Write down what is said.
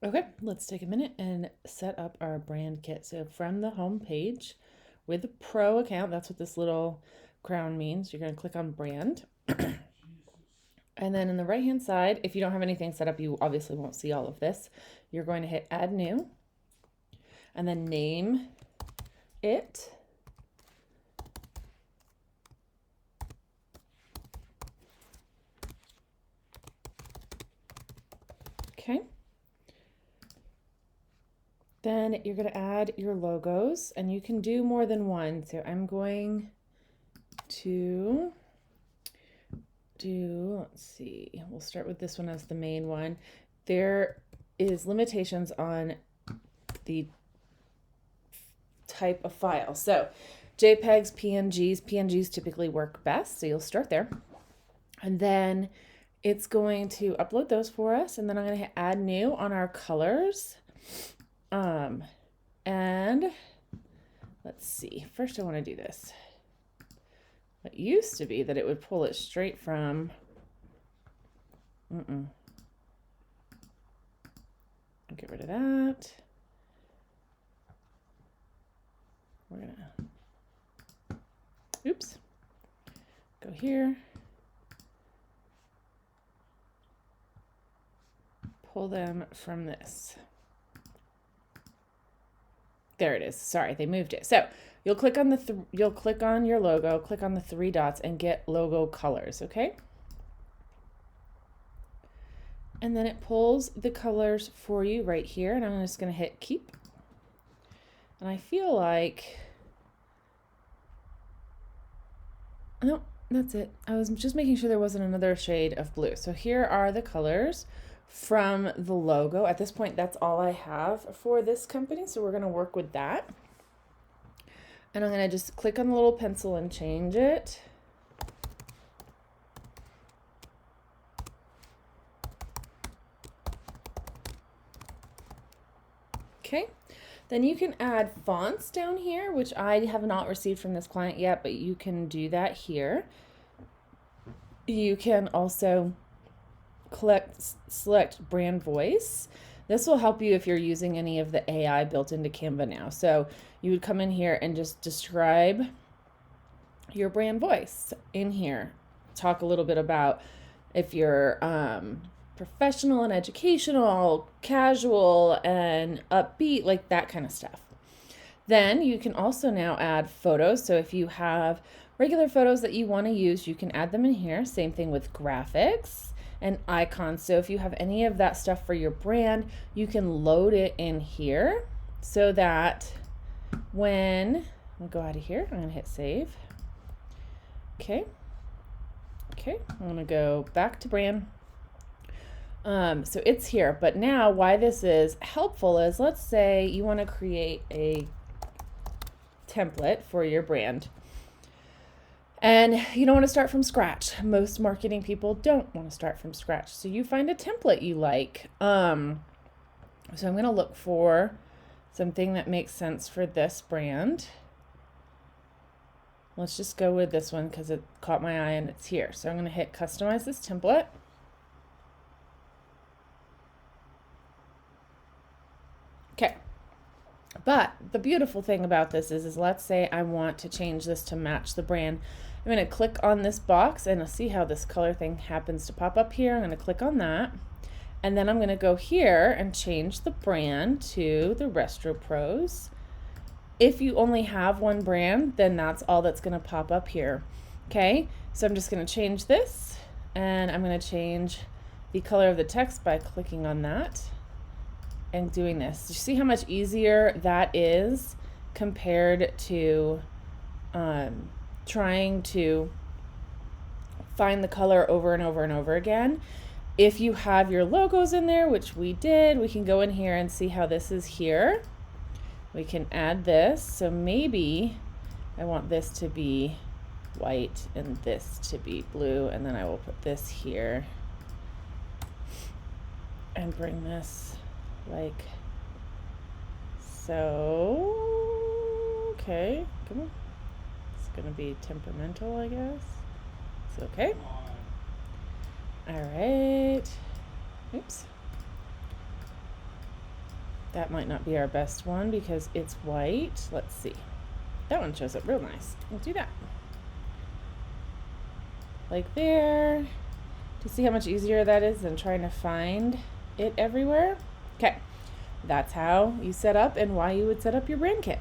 Okay, let's take a minute and set up our brand kit. So from the home page with a pro account, that's what this little crown means. You're going to click on brand. And then in the right hand side, if you don't have anything set up, you obviously won't see all of this. You're going to hit add new and then name it. Okay. Then you're going to add your logos and you can do more than one. So I'm going to let's see, we'll start with this one as the main one. There is limitations on the type of file. So JPEGs, PNGs typically work best. So you'll start there. And then it's going to upload those for us. And then I'm going to hit add new on our colors. And let's see, first I want to do this. It used to be that it would pull it straight from, I'll get rid of that. We're gonna, oops, go here, pull them from this. There it is. Sorry, they moved it. So you'll click on you'll click on your logo, click on the three dots and get logo colors, okay? And then it pulls the colors for you right here, and I'm just going to hit keep. And I feel like, no, that's it. I was just making sure there wasn't another shade of blue. So here are the colors from the logo. At this point, that's all I have for this company, so we're going to work with that. And I'm going to just click on the little pencil and change it. Okay, then you can add fonts down here, which I have not received from this client yet, but you can do that here. You can also select brand voice. This will help you if you're using any of the AI built into Canva now. So you would come in here and just describe your brand voice in here. Talk a little bit about if you're professional and educational, casual and upbeat, like that kind of stuff. Then you can also now add photos. So if you have regular photos that you want to use, you can add them in here. Same thing with graphics and icons. So if you have any of that stuff for your brand, you can load it in here so that when I'll go out of here, I'm going to hit save. Okay. I'm going to go back to brand. So it's here, but now why this is helpful is, let's say you want to create a template for your brand and you don't want to start from scratch. Most marketing people don't want to start from scratch. So you find a template you like. So I'm going to look for something that makes sense for this brand. Let's just go with this one because it caught my eye and it's here. So I'm going to hit customize this template. Okay. But the beautiful thing about this is let's say I want to change this to match the brand. I'm going to click on this box and I'll see how this color thing happens to pop up here. I'm going to click on that. And then I'm going to go here and change the brand to the Retro Pros. If you only have one brand, then that's all that's going to pop up here. Okay, so I'm just going to change this and I'm going to change the color of the text by clicking on that and doing this. You see how much easier that is compared to trying to find the color over and over and over again. If you have your logos in there, which we did, we can go in here and see how this is here. We can add this. So maybe I want this to be white and this to be blue, and then I will put this here and bring this like so. Okay, come on. It's gonna be temperamental, I guess. It's okay. All right. Oops. That might not be our best one because it's white. Let's see. That one shows up real nice. We'll do that. Like there. To see how much easier that is than trying to find it everywhere. Okay. That's how you set up and why you would set up your brand kit.